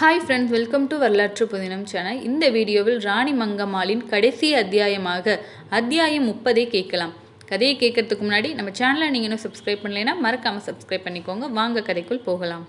Hi friends, welcome to வரலாற்று புதினம் channel. இந்த வீடியோவில் ராணி மங்கம்மாளின் கடைசி அத்தியாயமாக அத்தியாயம் 30 கேட்கலாம். கதையை கேட்கறதுக்கு முன்னாடி நம்ம சேனலை நீங்கள் இன்னும் சப்ஸ்கிரைப் பண்ணலைன்னா மறக்காமல் சப்ஸ்கிரைப் பண்ணிக்கோங்க. வாங்க கதைக்குள் போகலாம்.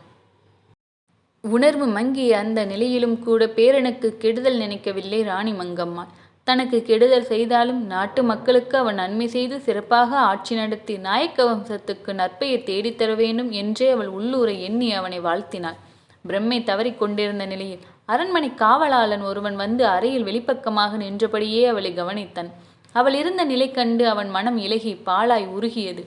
உணர்வு மங்கிய அந்த நிலையிலும் கூட பேரனுக்கு கெடுதல் நினைக்கவில்லை ராணி மங்கம்மாள். தனக்கு கெடுதல் செய்தாலும் நாட்டு மக்களுக்கு அவன் நன்மை செய்து சிறப்பாக ஆட்சி நடத்தி நாயக்க வம்சத்துக்கு நற்பெயர் தேடித்தர வேண்டும் என்றே அவள் உள்ளூரை எண்ணி அவனை வாழ்த்தினாள். பிரம்மை தவறி கொண்டிருந்த நிலையில் அரண்மனை காவலாளன் ஒருவன் வந்து அறையில் வெளிப்பக்கமாக நின்றபடியே அவளை கவனித்தான். அவள் இருந்த நிலை கண்டு அவன் மனம் இலகி பாலாய் உருகியது.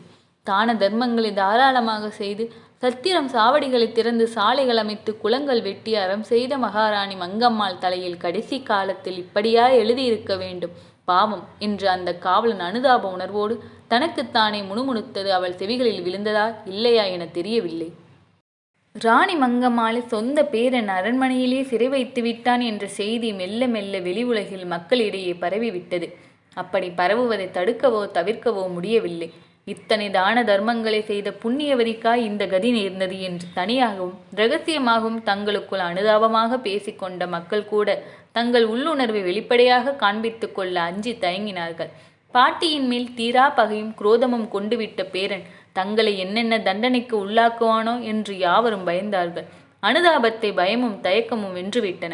தான தர்மங்களை தாராளமாக செய்து சத்திரம் சாவடிகளை திறந்து சாலைகள் அமைத்து குளங்கள் வெட்டி அறம் செய்த மகாராணி மங்கம்மாள் தலையில் கடைசி காலத்தில் இப்படியா எழுதியிருக்க வேண்டும் பாவம் என்று அந்த காவலன் அனுதாப உணர்வோடு தனக்குத்தானே முணுமுணுத்தது அவள் செவிகளில் விழுந்ததா இல்லையா என தெரியவில்லை. ராணி மங்கம்மாளை சொந்த பேரன் அரண்மனையிலே சிறை வைத்து விட்டான் என்ற செய்தி மெல்ல மெல்ல வெளி உலகில் மக்களிடையே பரவிவிட்டது. அப்படி பரவுவதை தடுக்கவோ தவிர்க்கவோ முடியவில்லை. இத்தனை தான தர்மங்களை செய்த புண்ணியவதிக்காய் இந்த கதி நேர்ந்தது என்று தனியாகவும் இரகசியமாகவும் தங்களுக்குள் அனுதாபமாக பேசிக்கொண்ட மக்கள் கூட தங்கள் உள்ளுணர்வை வெளிப்படையாக காண்பித்து கொள்ள அஞ்சி தயங்கினார்கள். பாட்டியின் மேல் தீரா பகையும் குரோதமும் கொண்டுவிட்ட பேரன் தங்களை என்னென்ன தண்டனைக்கு உள்ளாக்குவானோ என்று யாவரும் பயந்தார்கள். அனுதாபத்தை பயமும் தயக்கமும் வென்றுவிட்டன.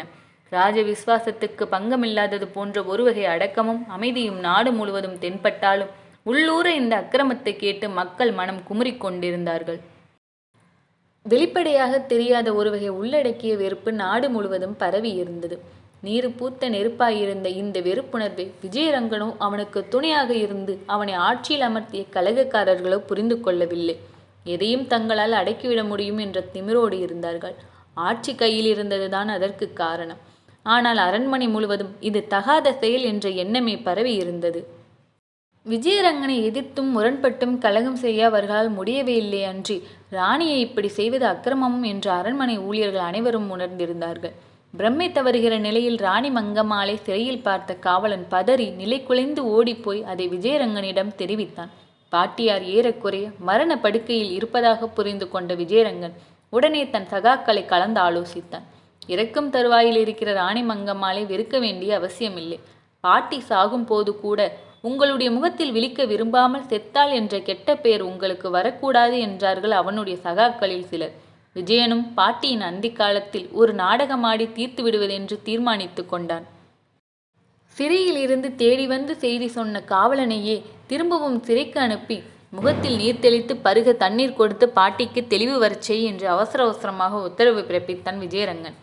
ராஜ விசுவாசத்துக்கு பங்கமில்லாதது போன்ற ஒருவகை அடக்கமும் அமைதியும் நாடு முழுவதும் தென்பட்டாலும் உள்ளூர இந்த அக்கிரமத்தை கேட்டு மக்கள் மனம் குமுறிக்கொண்டிருந்தார்கள். வெளிப்படையாக தெரியாத ஒருவகை உள்ளடக்கிய வெறுப்பு நாடு முழுவதும் பரவி இருந்தது. நீரு பூத்த நெருப்பாயிருந்த இந்த வெறுப்புணர்வை விஜயரங்கனோ அவனுக்கு துணையாக இருந்து அவனை ஆட்சியில் அமர்த்திய கலகக்காரர்களோ புரிந்து கொள்ளவில்லை. எதையும் தங்களால் அடக்கிவிட முடியும் என்ற திமிரோடு இருந்தார்கள். ஆட்சி கையில் இருந்ததுதான் அதற்கு காரணம். ஆனால் அரண்மனை முழுவதும் இது தகாத செயல் என்ற எண்ணமே பரவி இருந்தது. விஜயரங்கனை எதிர்த்தும் முரண்பட்டும் கலகம் செய்ய அவர்களால் முடியவே இல்லை. அன்றி ராணியை இப்படி செய்வது அக்கிரமமும் என்று அரண்மனை ஊழியர்கள் அனைவரும் உணர்ந்திருந்தார்கள். பிரம்மை தவறுகிற நிலையில் ராணி மங்கம்மாளை சிறையில் பார்த்த காவலன் பதறி நிலை குலைந்து ஓடிப்போய் அதை விஜயரங்கனிடம் தெரிவித்தான். பாட்டியார் ஏறக்குறைய மரண படுக்கையில் இருப்பதாக புரிந்து கொண்ட விஜயரங்கன் உடனே தன் சகாக்களை கலந்து ஆலோசித்தான். இறக்கும் தருவாயில் இருக்கிற ராணி மங்கம்மாளை வெறுக்க வேண்டிய அவசியமில்லை. பாட்டி சாகும் போது கூட உங்களுடைய முகத்தில் விழிக்க விரும்பாமல் செத்தாள் என்ற கெட்ட பெயர் உங்களுக்கு வரக்கூடாது என்றார்கள் அவனுடைய சகாக்களில் சிலர். விஜயனும் பாட்டியின் அந்தி காலத்தில் ஒரு நாடகமாடி தீர்த்து விடுவதென்று தீர்மானித்து கொண்டான். சிறையில் இருந்து தேடி வந்து செய்தி சொன்ன காவலனையே திரும்பவும் சிறைக்கு அனுப்பி முகத்தில் நீர் தெளித்து பருக தண்ணீர் கொடுத்து பாட்டிக்கு தெளிவு வரச்செய் என்று அவசர அவசரமாக உத்தரவு பிறப்பித்தான் விஜயரங்கன்.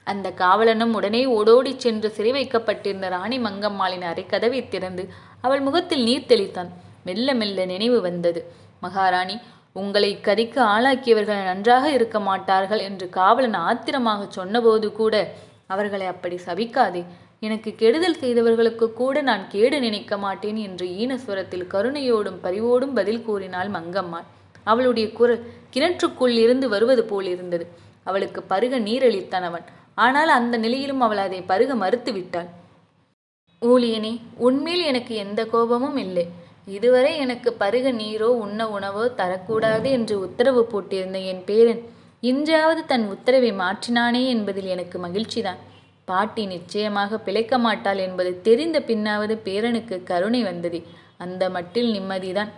அந்த காவலனும் உடனே ஓடோடி சென்று சிறை வைக்கப்பட்டிருந்த ராணி மங்கம்மாளின் அறை கதவை திறந்து அவள் முகத்தில் நீர் தெளித்தான். மெல்ல மெல்ல நினைவு வந்தது. மகாராணி, உங்களை இக்கதிக்கு ஆளாக்கியவர்கள் நன்றாக இருக்க மாட்டார்கள் என்று காவலன் ஆத்திரமாக சொன்னபோது கூட அவர்களை அப்படி சபிக்காதே, எனக்கு கெடுதல் செய்தவர்களுக்கு கூட நான் கேடு நினைக்க மாட்டேன் என்று ஈனஸ்வரத்தில் கருணையோடும் பரிவோடும் பதில் கூறினாள் மங்கம்மாள். அவளுடைய குரல் கிணற்றுக்குள் இருந்து வருவது போல் இருந்தது. அவளுக்கு பருக நீரளித்தான் அவன். ஆனால் அந்த நிலையிலும் அவள் அதை பருக மறுத்து விட்டாள். ஊழியனே, உன்மேல் எனக்கு எந்த கோபமும் இல்லை. இதுவரை எனக்கு பருக நீரோ உண்ண உணவோ தரக்கூடாது என்று உத்தரவு போட்டிருந்த என் பேரன் இன்றாவது தன் உத்தரவை மாற்றினானே என்பதில் எனக்கு மகிழ்ச்சிதான். பாட்டி நிச்சயமாக பிழைக்க மாட்டாள் என்பது தெரிந்த பின்னாவது பேரனுக்கு கருணை வந்தது. அந்த மட்டில் நிம்மதிதான்.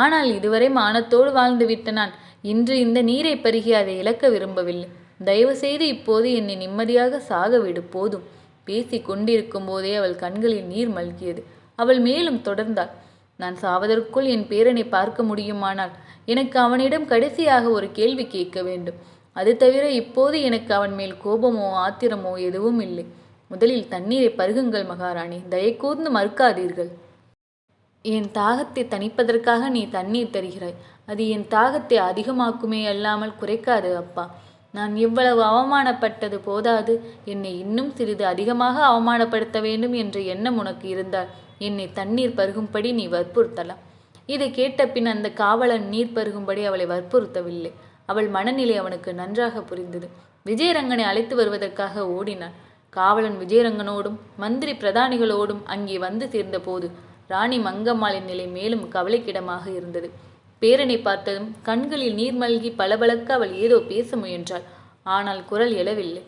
ஆனால் இதுவரை மானத்தோடு வாழ்ந்து விட்ட நான் இன்று இந்த நீரை பருகி அதை இழக்க விரும்பவில்லை. தயவு செய்து இப்போது என்னை நிம்மதியாக சாக விடு போதும். பேசி கொண்டிருக்கும் போதே அவள் கண்களில் நீர் மல்கியது. அவள் மேலும் தொடர்ந்தாள். நான் சாவதற்குள் என் பேரனை பார்க்க முடியுமானால் எனக்கு அவனிடம் கடைசியாக ஒரு கேள்வி கேட்க வேண்டும். அது தவிர இப்போது எனக்கு அவன் மேல் கோபமோ ஆத்திரமோ எதுவும் இல்லை. முதலில் தண்ணீரை பருகுங்கள் மகாராணி, தயக்கூர்ந்து மறுக்காதீர்கள். என் தாகத்தை தணிப்பதற்காக நீ தண்ணீர் தருகிறாய். அது என் தாகத்தை அதிகமாக்குமே அல்லாமல் குறைக்காது அப்பா. நான் இவ்வளவு அவமானப்பட்டது போதாது, என்னை இன்னும் சிறிது அதிகமாக அவமானப்படுத்த வேண்டும் என்ற எண்ணம் உனக்கு இருந்தால் என்னை தண்ணீர் பருகும்படி நீ வற்புறுத்தலாம். இதை கேட்ட பின் அந்த காவலன் நீர் பருகும்படி அவளை வற்புறுத்தவில்லை. அவள் மனநிலை அவனுக்கு நன்றாக புரிந்தது. விஜயரங்கனை அழைத்து வருவதற்காக ஓடினான். காவலன் விஜயரங்கனோடும் மந்திரி பிரதானிகளோடும் அங்கே வந்து சேர்ந்த போது ராணி மங்கம்மாளின் நிலை மேலும் கவலைக்கிடமாக இருந்தது. பேரனை பார்த்ததும் கண்களில் நீர் மல்கி பளபளக்க அவள் ஏதோ பேச முயன்றாள். ஆனால் குரல் எழவில்லை.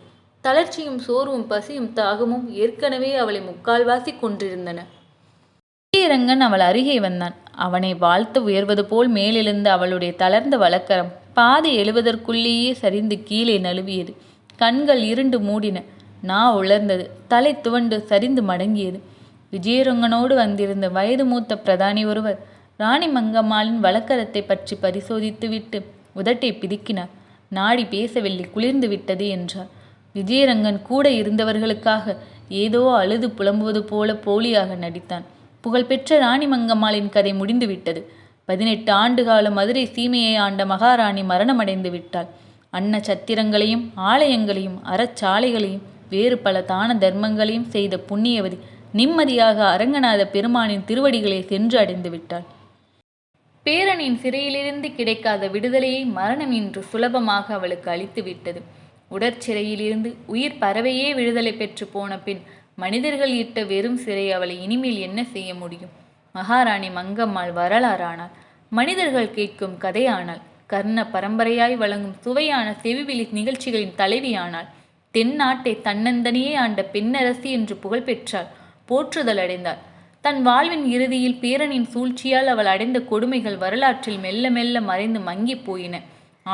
தளர்ச்சியும் சோர்வும் பசியும் தாகமும் ஏற்கனவே அவளை முக்கால்வாசி கொன்றிருந்தன. விஜயரங்கன் அவள் அருகே வந்தான். அவனை வாழ்த்து உயர்வது போல் மேலெழுந்த அவளுடைய தளர்ந்த வலக்கரம் பாதி எழுவதற்குள்ளேயே சரிந்து கீழே நழுவியது. கண்கள் இருண்டு மூடின. நா உலர்ந்தது. தலை துவண்டு சரிந்து மடங்கியது. விஜயரங்கனோடு வந்திருந்த வயது மூத்த பிரதானி ஒருவர் ராணி மங்கம்மாளின் வலக்கரத்தை பற்றி பரிசோதித்துவிட்டு உதட்டை பிதுக்கினார். நாடி பேசவில்லை, குளிர்ந்து விட்டது என்றார். விஜயரங்கன் கூட இருந்தவர்களுக்காக ஏதோ அழுது புலம்புவது போல போலியாக நடித்தான். புகழ்பெற்ற ராணி மங்கம்மாளின் கதை முடிந்துவிட்டது. 18 ஆண்டு காலம் மதுரை சீமையை ஆண்ட மகாராணி மரணமடைந்து விட்டாள். அன்ன சத்திரங்களையும் ஆலயங்களையும் அறச்சாலைகளையும் வேறு பல தான தர்மங்களையும் செய்த புண்ணியவதி நிம்மதியாக அரங்கநாத பெருமானின் திருவடிகளை சென்று அடைந்து விட்டாள். பேரனின் சிறையிலிருந்து கிடைக்காத விடுதலையை மரணம் இன்று சுலபமாக அவளுக்கு அளித்து விட்டது. உடற்சிறையிலிருந்து உயிர் பறவையே விடுதலை பெற்று போன பின் மனிதர்கள் இட்ட வெறும் சிறை அவளை இனிமேல் என்ன செய்ய முடியும்? மகாராணி மங்கம்மாள் வரலாறானாள். மனிதர்கள் கேட்கும் கதையானாள். கர்ண பரம்பரையாய் வழங்கும் சுவையான செவிவெளி நிகழ்ச்சிகளின் தலைவியானாள். தென்னாட்டை தன்னந்தனியே ஆண்ட பெண்ணரசி என்று புகழ் பெற்றாள். போற்றுதல் அடைந்தாள். தன் வாழ்வின் இறுதியில் பேரனின் சூழ்ச்சியால் அவள் அடைந்த கொடுமைகள் வரலாற்றில் மெல்ல மெல்ல மறைந்து மங்கி போயின.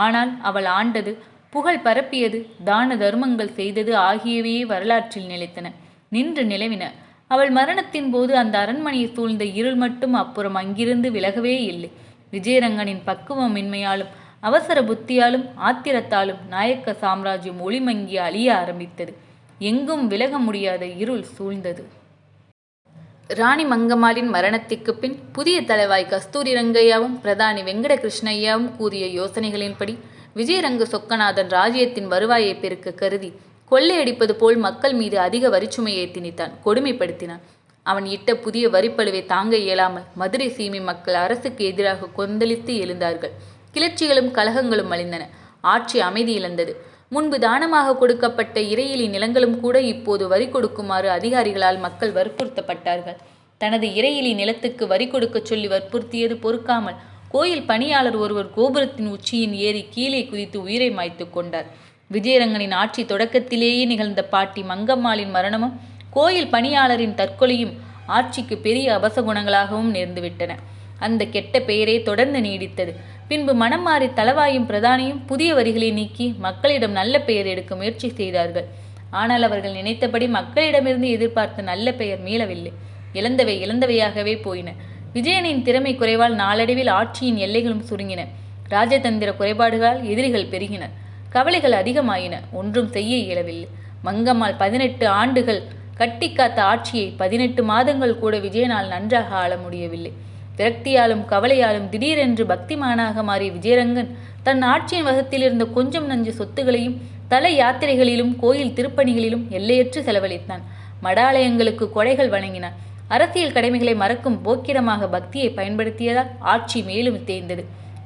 ஆனால் அவள் ஆண்டது, புகழ் பரப்பியது, தான தர்மங்கள் செய்தது ஆகியவையே வரலாற்றில் நிலைத்தன, நின்று நிலவின. அவள் மரணத்தின் போது அந்த அரண்மனையை சூழ்ந்த இருள் மட்டும் அப்புறம் அங்கிருந்து விலகவே இல்லை. விஜயரங்கனின் பக்குவமின்மையாலும் அவசர புத்தியாலும் ஆத்திரத்தாலும் நாயக்க சாம்ராஜ்யம் ஒளிமங்கி அழிய ஆரம்பித்தது. எங்கும் விலக முடியாத இருள் சூழ்ந்தது. ராணி மங்கம்மாளின் மரணத்திற்கு பின் புதிய தலைவாய் கஸ்தூரி ரங்கையாவும் பிரதானி வெங்கட கிருஷ்ணய்யாவும் கூறிய யோசனைகளின்படி விஜயரங்க சொக்கநாதன் ராஜ்யத்தின் வருவாயை பெருக்க கருதி கொள்ளையடிப்பது போல் மக்கள் மீது அதிக வரிச்சுமையை திணித்தான், கொடுமைப்படுத்தினான். அவன் இட்ட புதிய வரிப்பழுவை தாங்க இயலாமல் மதுரை சீமை மக்கள் அரசுக்கு எதிராக கொந்தளித்து எழுந்தார்கள். கிளர்ச்சிகளும் கலகங்களும் அழிந்தன. ஆட்சி அமைதி இழந்தது. முன்பு தானமாக கொடுக்கப்பட்ட இறையிலி நிலங்களும் கூட இப்போது வரி கொடுக்குமாறு அதிகாரிகளால் மக்கள் வற்புறுத்தப்பட்டார்கள். தனது இறையிலி நிலத்துக்கு வரி கொடுக்கச் சொல்லி வற்புறுத்தியது பொறுக்காமல் கோயில் பணியாளர் ஒருவர் கோபுரத்தின் உச்சியின் ஏறி கீழே குதித்து உயிரை மாய்த்து கொண்டார். விஜயரங்கனின் ஆட்சி தொடக்கத்திலேயே நிகழ்ந்த பாட்டி மங்கம்மாளின் மரணமும் கோயில் பணியாளரின் தற்கொலையும் ஆட்சிக்கு பெரிய அபசகுணங்களாகவும் நேர்ந்துவிட்டன. அந்த கெட்ட பெயரே தொடர்ந்து நீடித்தது. பின்பு மனம் மாறி தளவாயும் பிரதானியும் புதிய வரிகளை நீக்கி மக்களிடம் நல்ல பெயர் எடுக்க முயற்சி செய்தார்கள். ஆனால் அவர்கள் நினைத்தபடி மக்களிடமிருந்து எதிர்பார்த்த நல்ல பெயர் மீளவில்லை. இழந்தவை இழந்தவையாகவே போயின. விஜயனின் திறமை குறைவால் நாளடைவில் ஆட்சியின் எல்லைகளும் சுருங்கின. ராஜதந்திர குறைபாடுகளால் எதிரிகள் பெருகினர். கவலைகள் அதிகமாயின. ஒன்றும் செய்ய இயலவில்லை. மங்கம்மாள் 18 ஆண்டுகள் கட்டி காத்த ஆட்சியை 18 மாதங்கள் கூட விஜயனால் நன்றாக ஆள முடியவில்லை. விரக்தியாலும் கவலையாலும் திடீரென்று பக்திமானாக மாறிய விஜயரங்கன் தன் ஆட்சியின் வசத்திலிருந்த கொஞ்சம் நஞ்சு சொத்துகளையும் தல யாத்திரைகளிலும் கோயில் திருப்பணிகளிலும் எல்லையற்று செலவழித்தான். மடாலயங்களுக்கு கொடைகள் வழங்கினான். அரசியல் கடமைகளை மறக்கும் போக்கிரமாக பக்தியை பயன்படுத்தியதால் ஆட்சி மேலும் தேய்ந்தது.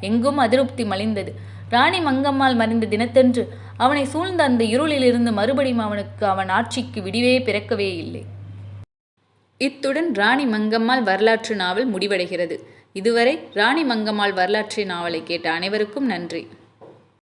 எங்கும் அதிருப்தி மலிந்தது. ராணி மங்கம்மாள் மறைந்த தினத்தன்று அவனை சூழ்ந்த அந்த இருளிலிருந்து மறுபடியும் அவன் ஆட்சிக்கு விடிவே பிறக்கவே இல்லை. இத்துடன் ராணி மங்கம்மாள் வரலாற்று நாவல் முடிவடைகிறது. இதுவரை ராணி மங்கம்மாள் வரலாற்று நாவலை கேட்ட அனைவருக்கும் நன்றி.